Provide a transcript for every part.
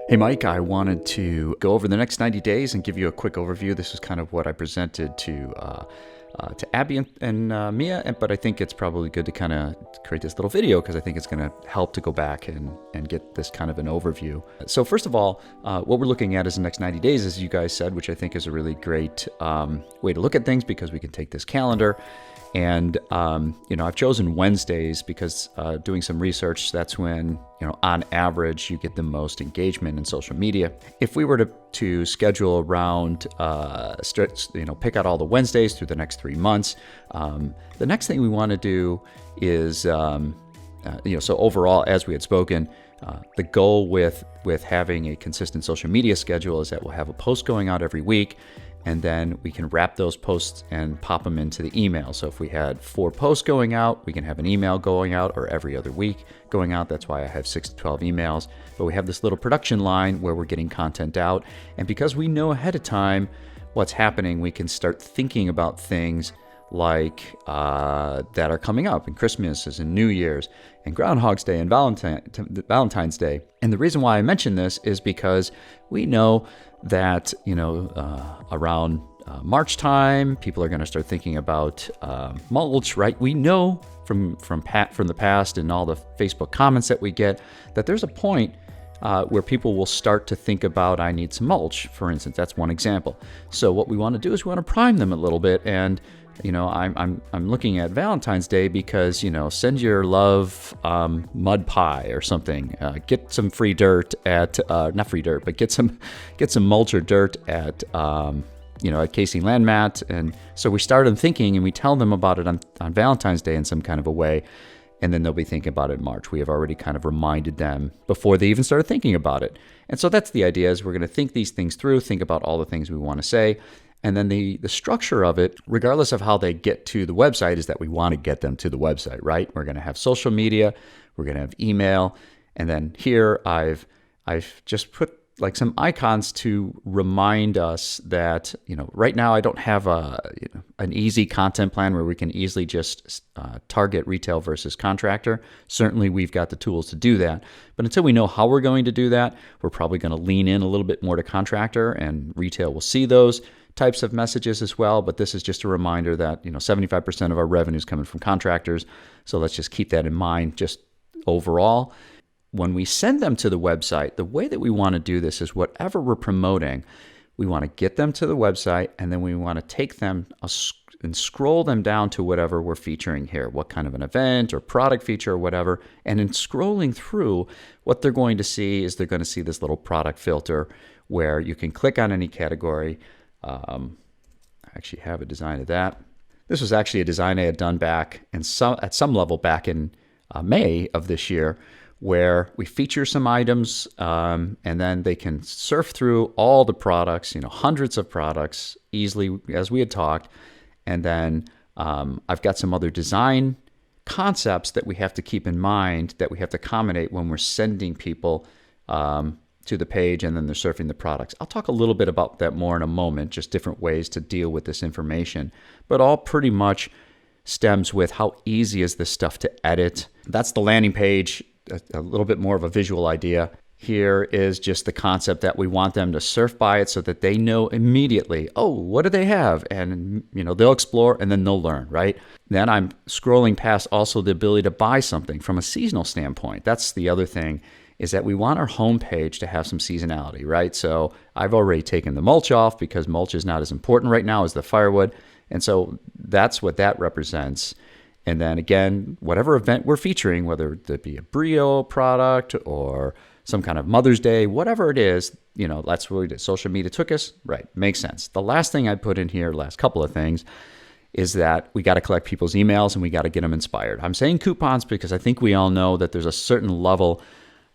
Hey, Mike, I wanted to go over the next 90 days and give you a quick overview. This is kind of what I presented to Abby and Mia, but I think it's probably good to kind of create this little video because I think it's going to help to go back and get this kind of an overview. So first of all, what we're looking at is the next 90 days, as you guys said, which I think is a really great way to look at things because we can take this calendar. And, I've chosen Wednesdays because doing some research, that's when, on average, you get the most engagement in social media. If we were to schedule around, pick out all the Wednesdays through the next 3 months, the next thing we want to do is, so overall, as we had spoken, the goal with having a consistent social media schedule is that we'll have a post going out every week, and then we can wrap those posts and pop them into the email. So if we had 4 posts going out, we can have an email going out, or every other week going out. That's why I have 6 to 12 emails. But we have this little production line where we're getting content out. And because we know ahead of time what's happening, we can start thinking about things like that are coming up, and Christmas and New Year's and Groundhog's Day and Valentine's Day. And the reason why I mention this is because we know that around March time, people are going to start thinking about mulch, right? We know from the past and all the Facebook comments that we get that there's a point where people will start to think about, I need some mulch, for instance. That's one example. So what we want to do is we want to prime them a little bit. And I'm looking at Valentine's Day because send your love mud pie or something. Get some free dirt at not free dirt, but get some mulch or dirt at at Casey Landmat. And so we start them thinking, and we tell them about it on Valentine's Day in some kind of a way. And then they'll be thinking about it in March. We have already kind of reminded them before they even started thinking about it. And so that's the idea, is we're going to think these things through, think about all the things we want to say. And then the structure of it, regardless of how they get to the website, is that we want to get them to the website, right? We're going to have social media, we're going to have email, and then here I've just put like some icons to remind us that right now I don't have an easy content plan where we can easily just target retail versus contractor. Certainly we've got the tools to do that, but until we know how we're going to do that, we're probably going to lean in a little bit more to contractor, and retail will see those types of messages as well. But this is just a reminder that 75% of our revenue is coming from contractors, so let's just keep that in mind just overall. When we send them to the website, the way that we want to do this is whatever we're promoting, we want to get them to the website, and then we want to take them and scroll them down to whatever we're featuring here, what kind of an event or product feature or whatever. And in scrolling through, what they're going to see is they're going to see this little product filter where you can click on any category. I actually have a design of that. This was actually a design I had done back at some level back in May of this year, where we feature some items, and then they can surf through all the products, hundreds of products easily, as we had talked. And then I've got some other design concepts that we have to keep in mind, that we have to accommodate when we're sending people to the page, and then they're surfing the products. I'll talk a little bit about that more in a moment, just different ways to deal with this information, but all pretty much stems with how easy is this stuff to edit. That's the landing page. A little bit more of a visual idea. Here is just the concept that we want them to surf by it so that they know immediately, oh, what do they have? And they'll explore, and then they'll learn, right? Then I'm scrolling past also the ability to buy something from a seasonal standpoint. That's the other thing, is that we want our homepage to have some seasonality, right? So I've already taken the mulch off because mulch is not as important right now as the firewood. And so that's what that represents. And then again, whatever event we're featuring, whether it be a Brio product or some kind of Mother's Day, whatever it is, that's where social media took us. Right, makes sense. The last thing I put in here, last couple of things, is that we got to collect people's emails and we got to get them inspired. I'm saying coupons because I think we all know that there's a certain level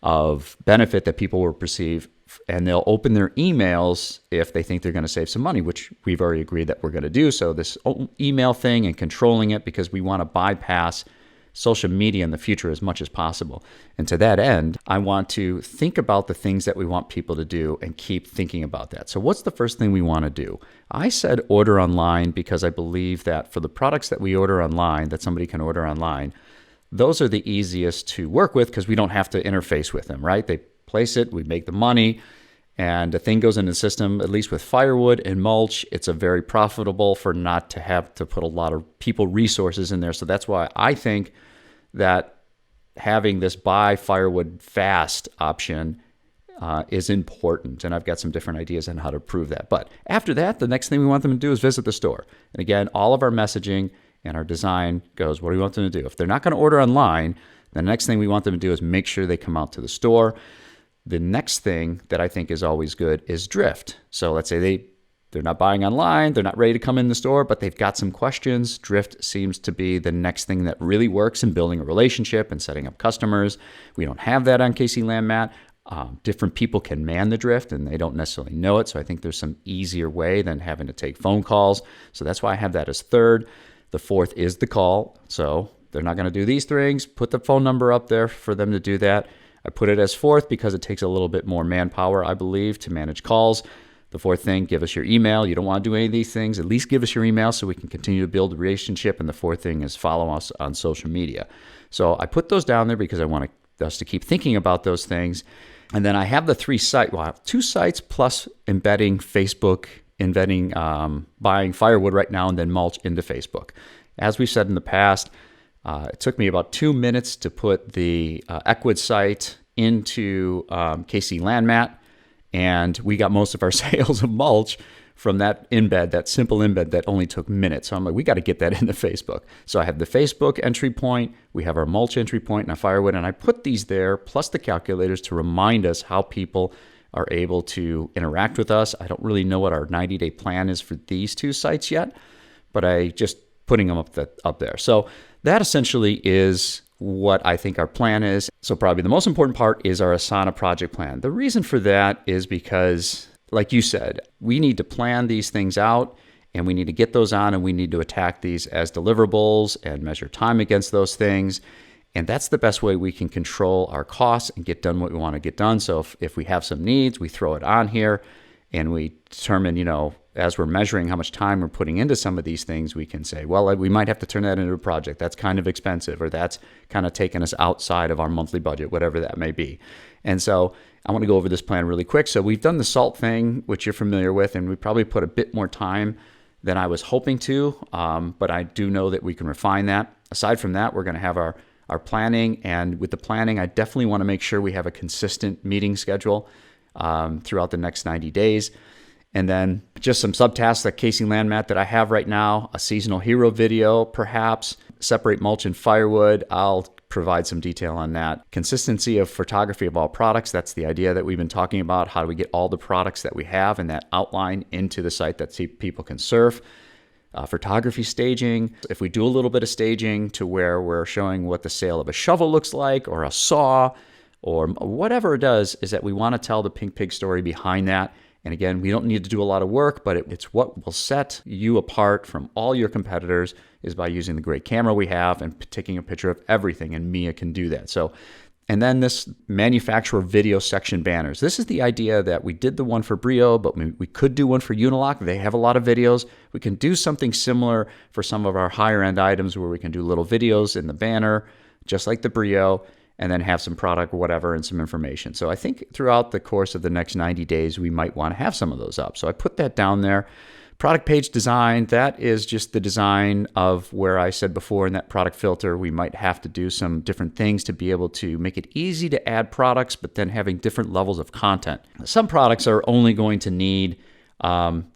of benefit that people will perceive, and they'll open their emails if they think they're going to save some money, which we've already agreed that we're going to do. So this email thing and controlling it, because we want to bypass social media in the future as much as possible. And to that end, I want to think about the things that we want people to do and keep thinking about that. So what's the first thing we want to do? I said order online because I believe that for the products that we order online, that somebody can order online, those are the easiest to work with because we don't have to interface with them, right? They place it, we make the money, and the thing goes into the system. At least with firewood and mulch, it's a very profitable for not to have to put a lot of people resources in there. So that's why I think that having this buy firewood fast option is important. And I've got some different ideas on how to prove that. But after that, the next thing we want them to do is visit the store. And again, all of our messaging and our design goes, what do we want them to do? If they're not going to order online, the next thing we want them to do is make sure they come out to the store. The next thing that I think is always good is drift. So let's say they're not buying online, they're not ready to come in the store, but they've got some questions. Drift seems to be the next thing that really works in building a relationship and setting up customers. We don't have that on KC Landmat. Different people can man the drift and they don't necessarily know it. So I think there's some easier way than having to take phone calls. So that's why I have that as third. The fourth is the call. So they're not going to do these things. Put the phone number up there for them to do that. I put it as fourth because it takes a little bit more manpower, I believe, to manage calls. The fourth thing, give us your email. You don't want to do any of these things. At least give us your email so we can continue to build a relationship. And the fourth thing is follow us on social media. So I put those down there because I want us to keep thinking about those things. And then I have the two sites plus embedding Facebook, buying firewood right now and then mulch into Facebook. As we've said in the past, it took me about 2 minutes to put the Equid site into KC Landmat, and we got most of our sales of mulch from that embed, that simple embed that only took minutes. So I'm like, we got to get that into Facebook. So I have the Facebook entry point, we have our mulch entry point and a firewood, and I put these there plus the calculators to remind us how people are able to interact with us. I don't really know what our 90-day plan is for these two sites yet, but I just putting them up there. So that essentially is what I think our plan is. So probably the most important part is our Asana project plan. The reason for that is because, like you said, we need to plan these things out and we need to get those on and we need to attack these as deliverables and measure time against those things. And that's the best way we can control our costs and get done what we want to get done. So if we have some needs, we throw it on here and we determine, as we're measuring how much time we're putting into some of these things, we can say, well, we might have to turn that into a project. That's kind of expensive, or that's kind of taking us outside of our monthly budget, whatever that may be. And so I want to go over this plan really quick. So we've done the salt thing, which you're familiar with, and we probably put a bit more time than I was hoping to, but I do know that we can refine that. Aside from that, we're going to have our planning, and with the planning, I definitely want to make sure we have a consistent meeting schedule throughout the next 90 days. And then just some subtasks like KC Landmat that I have right now, a seasonal hero video, perhaps, separate mulch and firewood. I'll provide some detail on that. Consistency of photography of all products. That's the idea that we've been talking about. How do we get all the products that we have and that outline into the site that people can surf? Photography staging. If we do a little bit of staging to where we're showing what the sale of a shovel looks like or a saw or whatever it does, is that we want to tell the Pink Pig story behind that. And again, we don't need to do a lot of work, but it's what will set you apart from all your competitors is by using the great camera we have and taking a picture of everything, and Mia can do that. So, and then this manufacturer video section banners. This is the idea that we did the one for Brio, but we could do one for Unilock. They have a lot of videos. We can do something similar for some of our higher end items where we can do little videos in the banner, just like the Brio, and then have some product or whatever and some information. So I think throughout the course of the next 90 days, we might want to have some of those up. So I put that down there. Product page design, that is just the design of where I said before in that product filter, we might have to do some different things to be able to make it easy to add products, but then having different levels of content. Some products are only going to need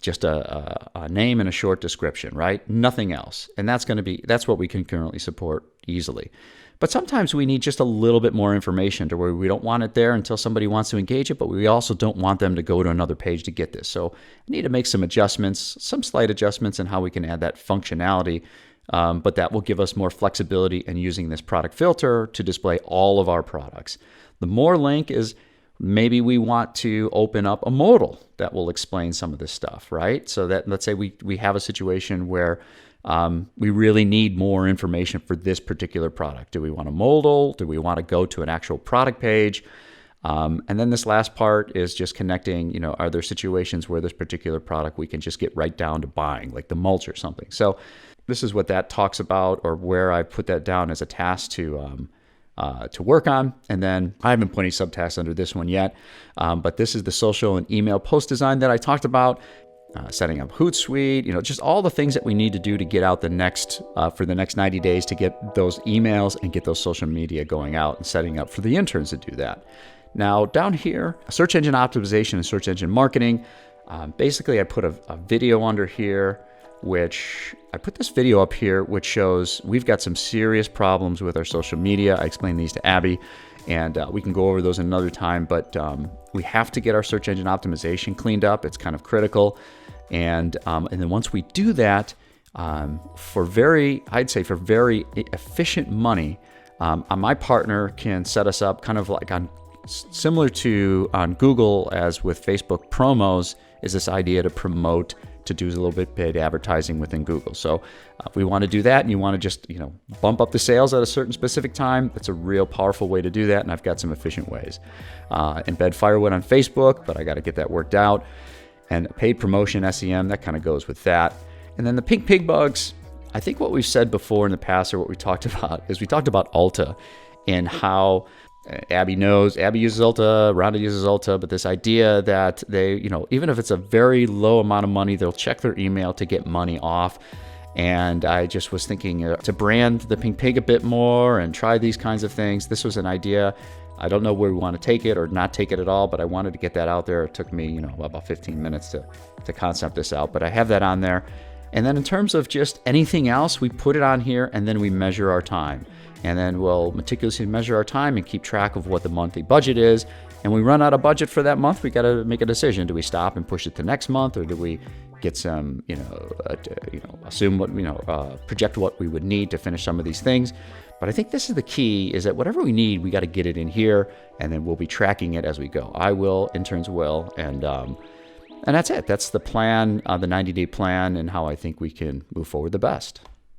just a name and a short description, right? Nothing else. And that's what we can currently support easily. But sometimes we need just a little bit more information to where we don't want it there until somebody wants to engage it, but we also don't want them to go to another page to get this. So I need to make some adjustments, some slight adjustments in how we can add that functionality, but that will give us more flexibility in using this product filter to display all of our products. The more link is maybe we want to open up a modal that will explain some of this stuff, right? So that let's say we have a situation where we really need more information for this particular product. Do we want a modal? Do we want to go to an actual product page? And then this last part is just connecting, are there situations where this particular product we can just get right down to buying, like the mulch or something? So this is what that talks about, or where I put that down as a task to to work on. And then I haven't put any subtasks under this one yet, but this is the social and email post design that I talked about. Setting up Hootsuite, just all the things that we need to do to get out for the next 90 days to get those emails and get those social media going out, and setting up for the interns to do that. Now down here, search engine optimization and search engine marketing. Basically I put a video under here, which I put this video up here, which shows we've got some serious problems with our social media. I explained these to Abby, and we can go over those another time, but we have to get our search engine optimization cleaned up. It's kind of critical. And then once we do that, for very efficient money, my partner can set us up kind of like similar to on Google as with Facebook promos, is this idea to do a little bit paid advertising within Google. So if we want to do that and you want to just, bump up the sales at a certain specific time, that's a real powerful way to do that. And I've got some efficient ways. Embed Firewood on Facebook, but I got to get that worked out. And paid promotion, SEM, that kind of goes with that. And then the pink pig bugs, I think what we've said before in the past, or what we talked about, is we talked about Ulta and how Abby uses Ulta, Rhonda uses Ulta, but this idea that they, even if it's a very low amount of money, they'll check their email to get money off. And I just was thinking to brand the pink pig a bit more and try these kinds of things. This was an idea. I don't know where we want to take it or not take it at all, but I wanted to get that out there. It took me, about 15 minutes to concept this out, but I have that on there. And then in terms of just anything else, we put it on here and then we measure our time. And then we'll meticulously measure our time and keep track of what the monthly budget is. And we run out of budget for that month, we got to make a decision. Do we stop and push it to next month, or do we get some, assume what, project what we would need to finish some of these things? But I think this is the key, is that whatever we need, we got to get it in here, and then we'll be tracking it as we go. I will, interns will, and that's it. That's the plan, the 90-day plan, and how I think we can move forward the best.